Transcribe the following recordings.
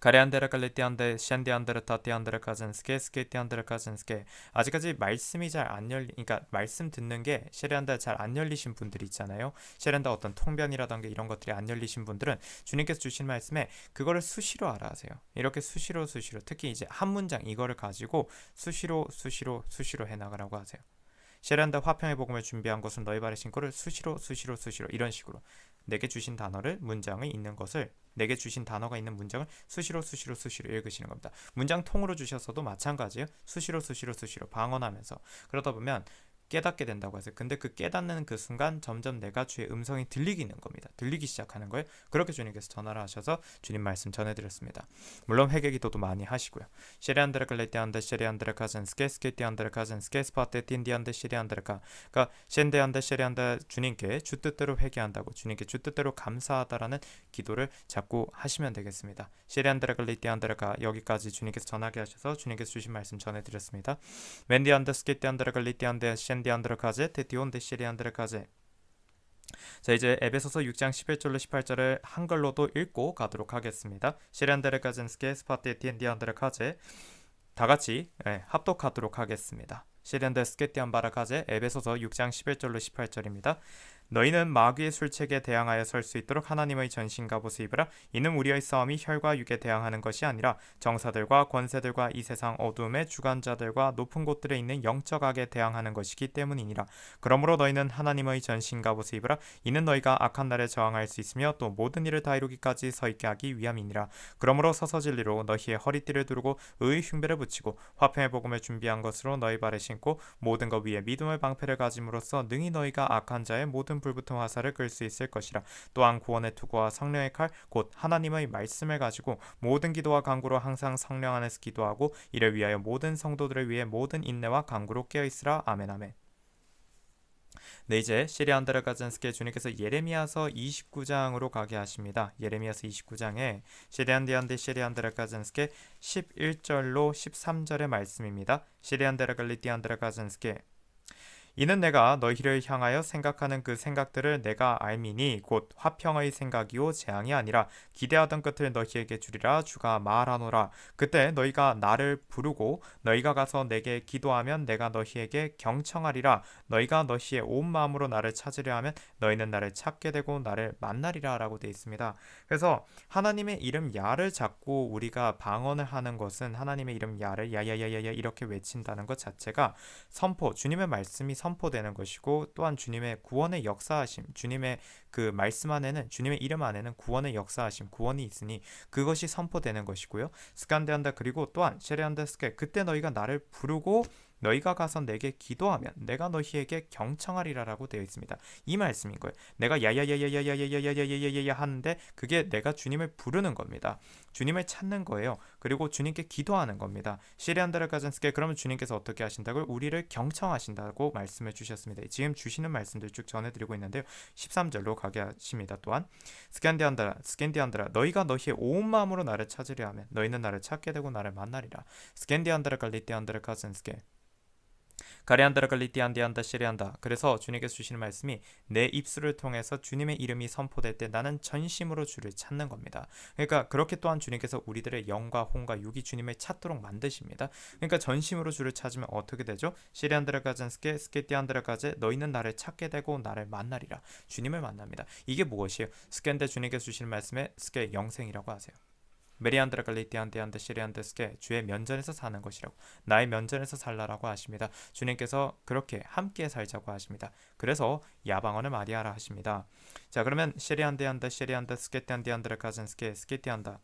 가레안데르 갈리티안데 셴디안데르 타티안데르 카즌스케 스케티안데르 카즌스케. 아직까지 말씀이 잘 안 열리, 그러니까 말씀 듣는 게 셰리안데 잘 안 열리신 분들이 있잖아요. 셰리안데 어떤 통변이라던가 이런 것들이 안 열리신 분들은 주님께서 주신 말씀에 그거를 수시로 알아하세요. 이렇게 수시로 특히 이제 한 문장 이거를 가지고 수시로 해나가라고 하세요. 셰리안데 화평의 복음을 준비한 것은 너희 발에 신고를 수시로 이런 식으로 내게 주신 단어를 문장에 있는 것을 내게 주신 단어가 있는 문장을 수시로 읽으시는 겁니다. 문장 통으로 주셔서도 마찬가지예요. 수시로 방언하면서 그러다 보면 깨닫게 된다고 하세요. 근데 그 깨닫는 그 순간 점점 내가 주의 음성이 들리기 시작하는 거예요. 그렇게 주님께서 전화를 하셔서 주님 말씀 전해드렸습니다. 물론 회개 기도도 많이 하시고요. 셰리안드레 글레티안데 셰리안드레 카젠스케 스케티안드레 카젠스케 스파테 틴디안데 셰리안드레카. 그러니까 셴데안데 셰리안데 주님께 주 뜻대로 회개한다고 주님께 주 뜻대로 감사하다라는 기도를 자꾸 하시면 되겠습니다. 셰리안드레 글레티안드레카 여기까지 주님께서 전하게 하셔서 주님께서 주신 말씀 전해드렸습니다. 멘디안데 스케티안드레 글레티안데 셴디안드레카제 테티온데 셰리안드레카제. 자, 이제 에베소서 6장 11절로 18절을 한글로도 읽고 가도록 하겠습니다. 셰리안드레카젠스케 스파테 티엔디안드레카제. 다 같이 합독하도록 하겠습니다. 셰리안데 스케티안바라카제 에베소서 6장 11절로 18절입니다. 너희는 마귀의 술책에 대항하여 설 수 있도록 하나님의 전신갑옷을 입으라. 이는 우리의 싸움이 혈과 육에 대항하는 것이 아니라 정사들과 권세들과 이 세상 어두움의 주관자들과 높은 곳들에 있는 영적 악에 대항하는 것이기 때문이니라. 그러므로 너희는 하나님의 전신갑옷을 입으라. 이는 너희가 악한 날에 저항할 수 있으며 또 모든 일을 다 이루기까지 서 있게 하기 위함이니라. 그러므로 서서 진리로 너희의 허리띠를 두르고 의의 흉배를 붙이고 화평의 복음을 준비한 것으로 너희 발에 신고 모든 것 위에 믿음의 방패를 가짐으로써 능히 너희가 악한 자의 모든 불붙은 화살을 끌 수 있을 것이라. 또한 구원의 투구와 성령의 칼 곧 하나님의 말씀을 가지고 모든 기도와 간구로 항상 성령 안에서 기도하고 이를 위하여 모든 성도들을 위해 모든 인내와 간구로 깨어있으라. 아멘 아멘. 네, 이제 시리안드레 가젠스케 주님께서 예레미야서 29장으로 가게 하십니다. 예레미야서 29장에 시리안드레 가젠스케 11절로 13절의 말씀입니다. 시리안드레 갈리티안드레 가젠스케. 이는 내가 너희를 향하여 생각하는 그 생각들을 내가 알미니 곧 화평의 생각이요 재앙이 아니라 기대하던 끝을 너희에게 주리라. 주가 말하노라. 그때 너희가 나를 부르고 너희가 가서 내게 기도하면 내가 너희에게 경청하리라. 너희가 너희의 온 마음으로 나를 찾으려 하면 너희는 나를 찾게 되고 나를 만나리라 라고 되어 있습니다. 그래서 하나님의 이름 야를 잡고 우리가 방언을 하는 것은 하나님의 이름 야를 야야야야야 이렇게 외친다는 것 자체가 주님의 말씀이 선포되는 것이고 또한 주님의 구원의 역사하심, 주님의 그 말씀 안에는 주님의 이름 안에는 구원의 역사하심, 구원이 있으니 그것이 선포되는 것이고요. 스칸데한다 그리고 또한 셰레한다스케 그때 너희가 나를 부르고 너희가 가서 내게 기도하면 내가 너희에게 경청하리라라고 되어 있습니다. 이 말씀인 거예요. 내가 야야야야야야야야야야야야야 하는데 그게 내가 주님을 부르는 겁니다. 주님을 찾는 거예요. 그리고 주님께 기도하는 겁니다. 시리안드레 가젠스케 그러면 주님께서 어떻게 하신다고요? 우리를 경청하신다고 말씀을 주셨습니다. 지금 주시는 말씀들 쭉 전해드리고 있는데요. 13절로 가게 하십니다. 또한 스캔디안드라 너희가 너희의 온 마음으로 나를 찾으려 하면 너희는 나를 찾게 되고 나를 만나리라. 스캔디안드라 갈리티안드라 가젠스케 가레안드라 갈리티안디안다 시리안다. 그래서 주님께서 주시는 말씀이 내 입술을 통해서 주님의 이름이 선포될 때 나는 전심으로 주를 찾는 겁니다. 그러니까 그렇게 또한 주님께서 우리들의 영과 혼과 육이 주님을 찾도록 만드십니다. 그러니까 전심으로 주를 찾으면 어떻게 되죠? 시리안드라 가젠스케 스케티안드라 가제 너희는 나를 찾게 되고 나를 만나리라. 주님을 만납니다. 이게 무엇이에요? 스캔데 주님께서 주시는 말씀에 스케 영생이라고 하세요. 메리안드라 갈리티안디안드 시리안드스케 주의 면전에서 사는 것이라고 나의 면전에서 살라라고 하십니다. 주님께서 그렇게 함께 살자고 하십니다. 그래서 야방언을 많이 하라 하십니다. 자 그러면 시리안디안드 스케티안디안드라 가젠스케 스케티안다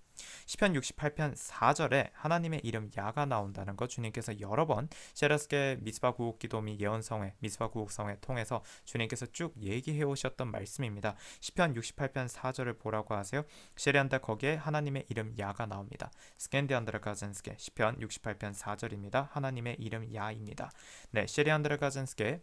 시편 68편 4절에 하나님의 이름 야가 나온다는 것 주님께서 여러 번 셰라스케 미스바 구국 기도 및 예언성회 미스바 구국성회 통해서 주님께서 쭉 얘기해 오셨던 말씀입니다. 시편 68편 4절을 보라고 하세요. 셰리안다 거기에 하나님의 이름 야가 나옵니다. 스캔디안드라 가젠스케 시편 68편 4절입니다. 하나님의 이름 야입니다. 네, 셰리안드라 가젠스케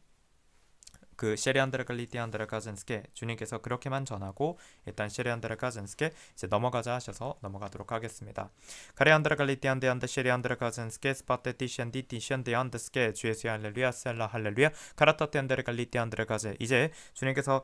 그 셰리안드라 갈리티안드라 가젠스케 주님께서 그렇게만 전하고 일단 셰리안드라 가젠스케 이제 넘어가자 하셔서 넘어가도록 하겠습니다. 가레안드라 갈리티안데안드 셰리안드라 가젠스케 스파테 티션디 티션데안드스케 주예수 할렐루야 셀라 할렐루야 가라타테안드라 갈리티안드라 가제 이제 주님께서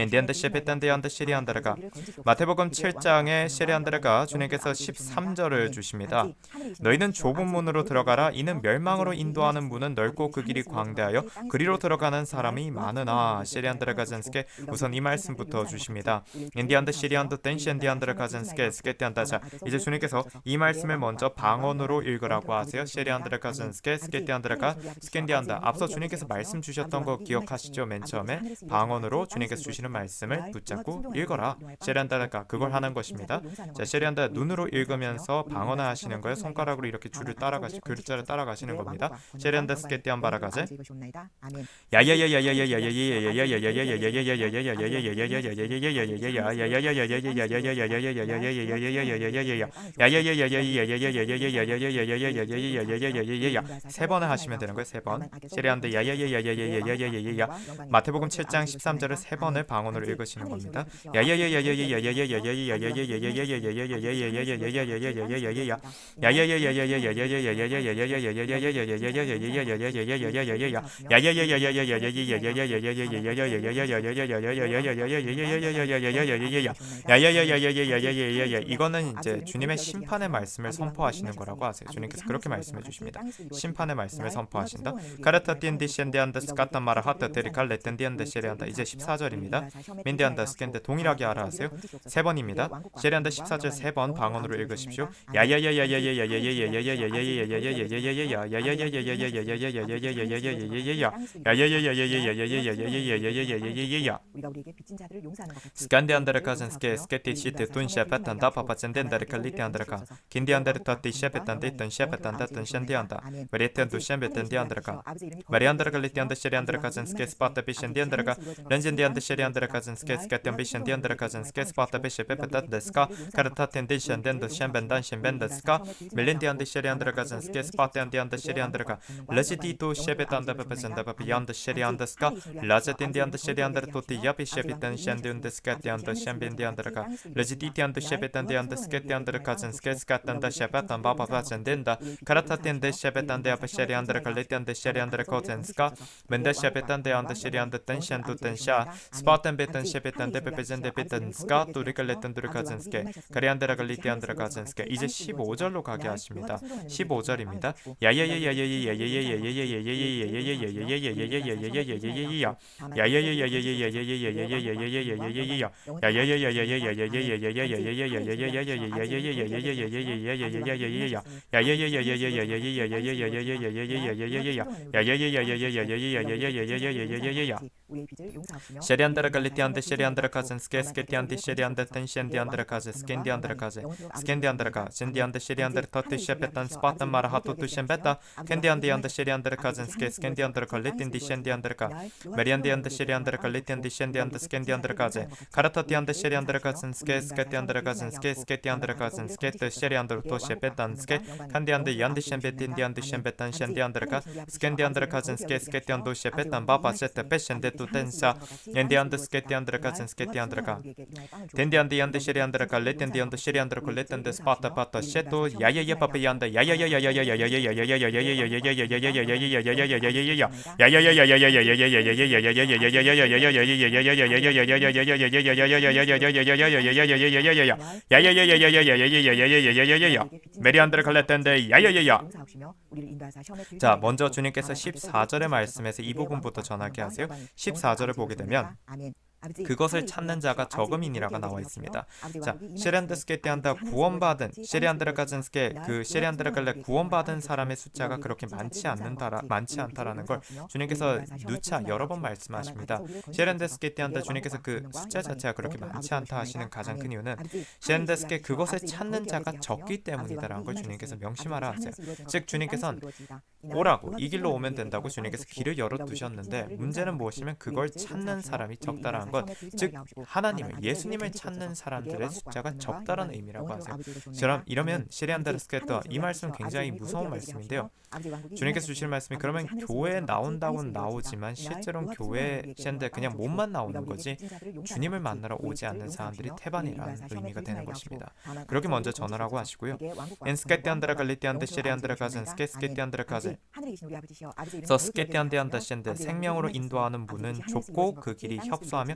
멘디안드 셰베단데 시리안드라가 마태복음 7장에 시리안드라가 주님께서 13절을 주십니다. 너희는 좁은 문으로 들어가라. 이는 멸망으로 인도하는 문은 넓고 그 길이 광대하여 그리로 들어가는 사람이 많으나 시리안드라가 젠스케 우선 이 말씀부터 주십니다. 인디안드 시리안드 댄시엔디안드라가 젠스케 스케티안다. 자, 이제 주님께서 이 말씀을 먼저 방언으로 읽으라고 하세요. 시리안드라가 젠스케 스케티안드라가 스캔디안다. 앞서 주님께서 말씀 주셨던 거 기억하시죠? 맨 처음에 방언으로 주님께서 주시는 말씀을 붙잡고 읽어라. 시리안드라가 그걸 하는 것입니다. 자, 시리안드 눈으로 읽으면서 방언을 하시는 거예요. 손가락으로 이렇게 줄을 글자를 따라가시는 겁니다. 시리안드 스케티안 바라가제 세 번을 하시면 되는 거예요. 세 번. 시리안드 야야야야야야야야야야야야. 마태복음 7장 13절을 세 번을 방언으로 읽으시는 겁니다. 이거는 이제 주님의 심판의 말씀을 선포하시는 거라고 하세요. 주님께서 그렇게 말씀해 주십니다. 심판의 말씀을 선포하신다. 카르타티엔디 셴디안다 스카탄 마라 하타 데리칼 레텐디안다 셰리안다. 이제 14절입니다. 민디안다 스캔데 동일하게 알아 하세요. 세 번입니다. 셰리안다 14절 세 번 방언으로 읽으십시오. 스칸디안다르카젠스케 스케티시테 둔샤파탄다 파파젠덴다르칼리티안다르카 긴디안다르타티샤페탄데 던샤페탄다 던샨디안다 메리텐두 셴베텐디안다르카 마리안다르칼리티안다 셰리안다르카젠스케 스파타피셴디안다르카 렌젠디안다 셰리안다르카젠스케 스케티안비셴디안다르카젠스케 스파타피셰페페탄데스카 카르타텐데 셴덴도 셴벤단 셴벤데스카 멜린디안데 셰리안다르카젠스케 스파테안디안다 셰리안다르카 레지디도 셰베탄다 페페젠다바비안다 셰리안데스카 라제텐디안다 셰리안다르토티 야피셰피탄 셴디운데스카 디안다 셴벤디안다르카 레지디티안다 셰베탄디안다 스케티안다르카젠스케 스카탄다 셰페탄 바바바젠덴다 카라타텐데 셰베탄데 아페셰리안다르카 레티안데 셰리안다르코젠스카 멘데 셰베탄데안다 셰리안다 텐셴도 텐샤 스파텐베탄 셰베탄데 페페젠데 베탄스카 또리칼레탄두르카젠스케 카리안데라갈리티안드라카젠스케. 이제 15절로 가게 하십니다. 15절입니다. 셰리안드라갈리티안데 셰리안드라카젠스케 스케티안디 셰리안데 텐셴디안드라카제 스캔디안드라카제 스캔디안드라카 젠디안데 셰리안드르 터티 셰페탄 스파탄 마라하토 투셴베타 캔디안디안데 셰리안드라카젠스케 스캔디안드라칼리틴디 셴디안드라카 메리안디안데 셰리안드라칼리틴디 셴디안데 스캔디안드라카제 카라타티안데 셰리안드라카젠스케 스케티안드라카젠스케 스케티안드라카젠스케 테 셰리안드르 토 셰페탄스케 칸디안데 얀디 셴베틴디안데 셴베탄 셴디안드라카 스캔디안드라카젠스케 스케티안도 셰페탄 바바세테 페셴데 투텐사 엔디안데 스케티안드라카젠 스케티안드라카 덴디안디안데 셰리안드라카 레텐디안데 셰리안드라카 레텐데 스파타 파타 셰토 야야야 파페얀다 메리안드라 칼레텐데 야야야야. 자, 먼저 주님께서 14절의 말씀에서 이 부분부터 전하게 하세요. 14절을 보게 되면 그것을 찾는 자가 적음이니라가 나와 있습니다. 자, 셰리안드스케티안다 구원받은 셰리안드라카젠스케 그 셰리안드라칼레 구원받은 사람의 숫자가 그렇게 많지 않다라는 걸 주님께서 누차 여러 번 말씀하십니다. 셰리안드스케티안다 주님께서 그 숫자 자체가 그렇게 많지 않다 하시는 가장 큰 이유는 셰리안드스케 그것을 찾는 자가 적기 때문이다라는 걸 주님께서 명심하라 하세요. 즉 주님께서는 오라고 이 길로 오면 된다고 주님께서 길을 열어두셨는데 문제는 무엇이면 그걸 찾는 사람이 적다라는 것, 즉 하나님을 예수님을 찾는 사람들의 숫자가 적다라는 의미라고 하세요. 이러면 시리안다르스케터 이 말씀은 굉장히 무서운 말씀인데요. 주님께서 주실 말씀이 그러면 교회에 나온다고는 나오지만 실제로는 교회에 그냥 몸만 나오는 거지 주님을 만나러 오지 않는 사람들이 태반이라는 의미가 되는 것입니다. 그렇게 먼저 전하라고 하시고요. 엔스케티안드라갈리티안데 시리안드라가젠 스케티안드라가젠 서 스케티안데안다시엔데 생명으로 인도하는 문은 좁고 그 길이 협소하며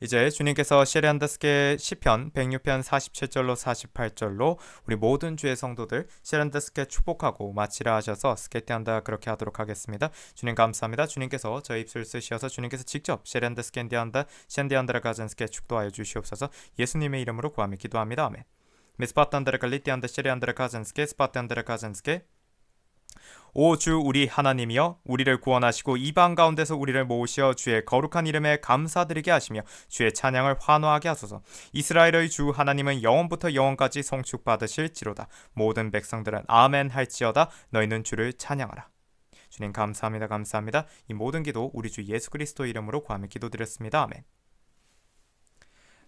이제 주님께서 시리안드스케 시편 106편 47절로 48절로 우리 모든 주의 성도들 시리안드스케 축복하고 마치라 하셔서 스케티한다 그렇게 하도록 하겠습니다. 주님 감사합니다. 주님께서 저희 입술 쓰시어서 주님께서 직접 시리안드스케디한다 셴디안드라 가젠스케 축도하여 주시옵소서. 예수님의 이름으로 구하며 기도합니다. 아멘. 미스파탄드라 갈리티안다 시리안드라 가젠스케 스파탄드라 가젠스케 오 주 우리 하나님이여 우리를 구원하시고 이방 가운데서 우리를 모으시어 주의 거룩한 이름에 감사드리게 하시며 주의 찬양을 환호하게 하소서. 이스라엘의 주 하나님은 영원부터 영원까지 송축받으실지로다. 모든 백성들은 아멘 할지어다. 너희는 주를 찬양하라. 주님 감사합니다. 감사합니다. 이 모든 기도 우리 주 예수 그리스도 이름으로 구하며 기도드렸습니다. 아멘.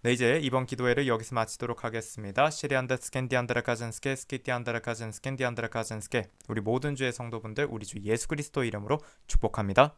네, 이제 이번 기도회를 여기서 마치도록 하겠습니다. 시리안드 스캔디안드라 가젠스케 스키티안드라 가젠 스캔디안드라 가젠스케 우리 모든 주의 성도분들 우리 주 예수 그리스도 이름으로 축복합니다.